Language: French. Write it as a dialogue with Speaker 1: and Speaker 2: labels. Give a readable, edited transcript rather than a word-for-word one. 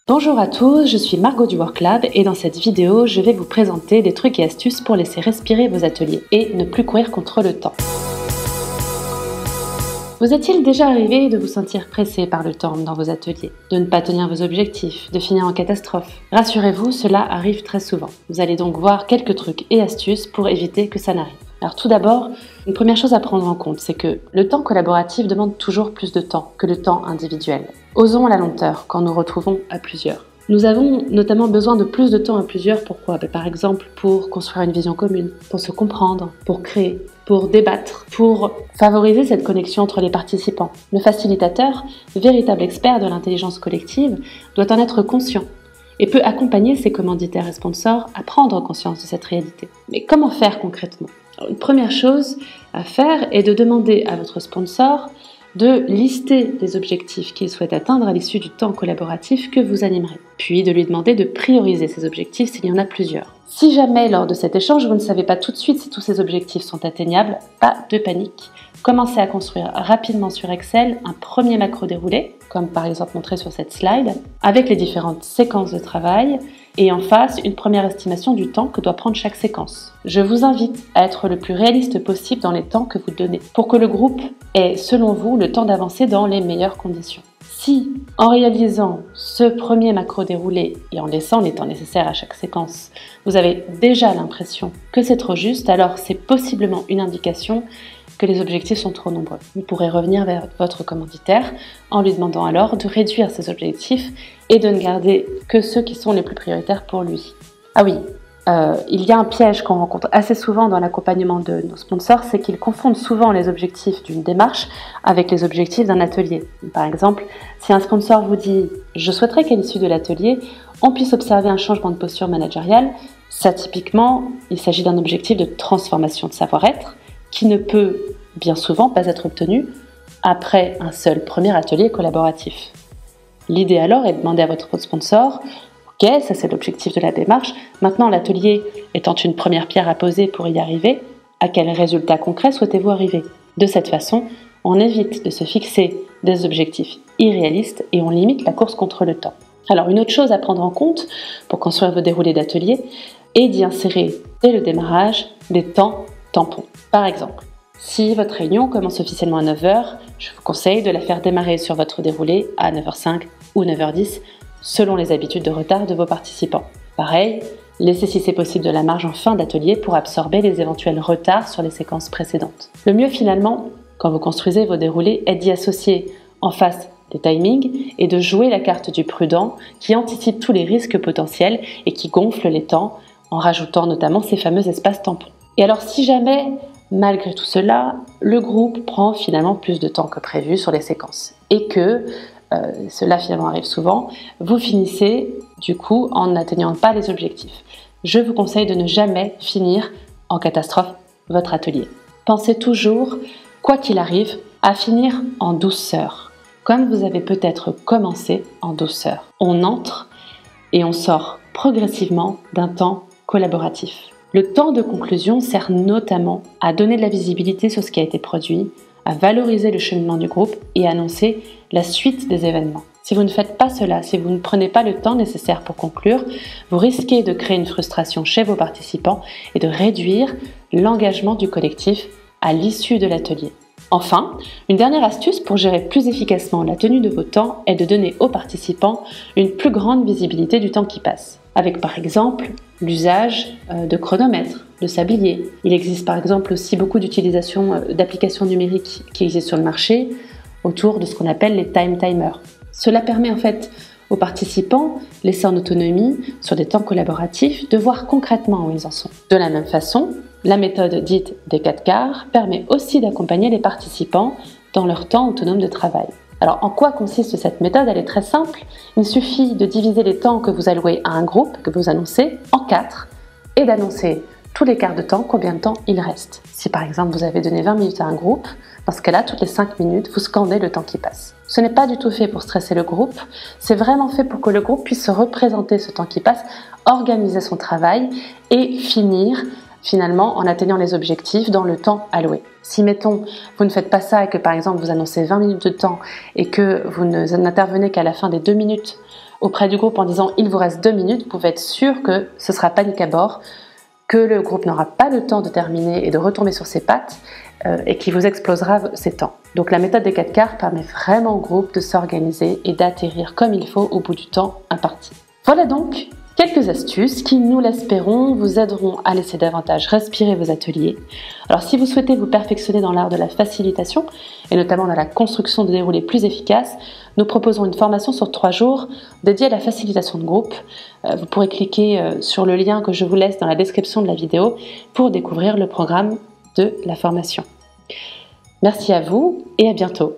Speaker 1: Bonjour à tous, je suis Margot du WorkLab et dans cette vidéo, je vais vous présenter des trucs et astuces pour laisser respirer vos ateliers et ne plus courir contre le temps. Vous est-il déjà arrivé de vous sentir pressé par le temps dans vos ateliers, de ne pas tenir vos objectifs, de finir en catastrophe? Rassurez-vous, cela arrive très souvent. Vous allez donc voir quelques trucs et astuces pour éviter que ça n'arrive. Alors tout d'abord, une première chose à prendre en compte, c'est que le temps collaboratif demande toujours plus de temps que le temps individuel. Osons la lenteur quand nous retrouvons à plusieurs. Nous avons notamment besoin de plus de temps à plusieurs. Pourquoi? Par exemple, pour construire une vision commune, pour se comprendre, pour créer, pour débattre, pour favoriser cette connexion entre les participants. Le facilitateur, véritable expert de l'intelligence collective, doit en être conscient et peut accompagner ses commanditaires et sponsors à prendre conscience de cette réalité. Mais comment faire concrètement? Alors, une première chose à faire est de demander à votre sponsor de lister les objectifs qu'il souhaite atteindre à l'issue du temps collaboratif que vous animerez, puis de lui demander de prioriser ces objectifs s'il y en a plusieurs. Si jamais, lors de cet échange, vous ne savez pas tout de suite si tous ces objectifs sont atteignables, pas de panique. Commencez à construire rapidement sur Excel un premier macro déroulé, comme par exemple montré sur cette slide, avec les différentes séquences de travail, et en face, une première estimation du temps que doit prendre chaque séquence. Je vous invite à être le plus réaliste possible dans les temps que vous donnez, pour que le groupe ait, selon vous, le temps d'avancer dans les meilleures conditions. Si, en réalisant ce premier macro déroulé et en laissant les temps nécessaires à chaque séquence, vous avez déjà l'impression que c'est trop juste, alors c'est possiblement une indication que les objectifs sont trop nombreux. Vous pourrez revenir vers votre commanditaire en lui demandant alors de réduire ses objectifs et de ne garder que ceux qui sont les plus prioritaires pour lui. Ah oui, il y a un piège qu'on rencontre assez souvent dans l'accompagnement de nos sponsors, c'est qu'ils confondent souvent les objectifs d'une démarche avec les objectifs d'un atelier. Par exemple, si un sponsor vous dit « Je souhaiterais qu'à l'issue de l'atelier, on puisse observer un changement de posture managériale », ça typiquement, il s'agit d'un objectif de transformation de savoir-être qui ne peut bien souvent pas être obtenu après un seul premier atelier collaboratif. L'idée alors est de demander à votre sponsor « Ok, ça c'est l'objectif de la démarche. Maintenant, l'atelier étant une première pierre à poser pour y arriver, à quel résultat concret souhaitez-vous arriver ?» De cette façon, on évite de se fixer des objectifs irréalistes et on limite la course contre le temps. Alors, une autre chose à prendre en compte pour construire vos déroulés d'atelier est d'y insérer dès le démarrage des temps tampons. Par exemple, si votre réunion commence officiellement à 9h, je vous conseille de la faire démarrer sur votre déroulé à 9h05 ou 9h10 selon les habitudes de retard de vos participants. Pareil, laissez si c'est possible de la marge en fin d'atelier pour absorber les éventuels retards sur les séquences précédentes. Le mieux finalement, quand vous construisez vos déroulés, est d'y associer en face des timings et de jouer la carte du prudent qui anticipe tous les risques potentiels et qui gonfle les temps en rajoutant notamment ces fameux espaces tampons. Et alors si jamais, malgré tout cela, le groupe prend finalement plus de temps que prévu sur les séquences et que cela finalement arrive souvent, vous finissez du coup en n'atteignant pas les objectifs. Je vous conseille de ne jamais finir en catastrophe votre atelier. Pensez toujours, quoi qu'il arrive, à finir en douceur, comme vous avez peut-être commencé en douceur. On entre et on sort progressivement d'un temps collaboratif. Le temps de conclusion sert notamment à donner de la visibilité sur ce qui a été produit, à valoriser le cheminement du groupe et à annoncer la suite des événements. Si vous ne faites pas cela, si vous ne prenez pas le temps nécessaire pour conclure, vous risquez de créer une frustration chez vos participants et de réduire l'engagement du collectif à l'issue de l'atelier. Enfin, une dernière astuce pour gérer plus efficacement la tenue de vos temps est de donner aux participants une plus grande visibilité du temps qui passe, avec par exemple l'usage de chronomètres, de sabliers. Il existe par exemple aussi beaucoup d'utilisation d'applications numériques qui existent sur le marché autour de ce qu'on appelle les time timers. Cela permet en fait aux participants, laissés en autonomie sur des temps collaboratifs, de voir concrètement où ils en sont. De la même façon, la méthode dite des 4 quarts permet aussi d'accompagner les participants dans leur temps autonome de travail. Alors, en quoi consiste cette méthode? Elle est très simple. Il suffit de diviser les temps que vous allouez à un groupe, que vous annoncez, en 4 et d'annoncer tous les quarts de temps combien de temps il reste. Si par exemple vous avez donné 20 minutes à un groupe, dans ce cas-là, toutes les 5 minutes, vous scandez le temps qui passe. Ce n'est pas du tout fait pour stresser le groupe, c'est vraiment fait pour que le groupe puisse se représenter ce temps qui passe, organiser son travail et finir finalement en atteignant les objectifs dans le temps alloué. Si, mettons, vous ne faites pas ça et que par exemple vous annoncez 20 minutes de temps et que vous n'intervenez qu'à la fin des 2 minutes auprès du groupe en disant « il vous reste 2 minutes », vous pouvez être sûr que ce sera panique à bord, que le groupe n'aura pas le temps de terminer et de retomber sur ses pattes et qui vous explosera ses temps. Donc la méthode des 4 quarts permet vraiment au groupe de s'organiser et d'atterrir comme il faut au bout du temps imparti. Voilà donc quelques astuces qui, nous l'espérons, vous aideront à laisser davantage respirer vos ateliers. Alors si vous souhaitez vous perfectionner dans l'art de la facilitation, et notamment dans la construction de déroulés plus efficaces, nous proposons une formation sur 3 jours dédiée à la facilitation de groupe. Vous pourrez cliquer sur le lien que je vous laisse dans la description de la vidéo pour découvrir le programme de la formation. Merci à vous et à bientôt.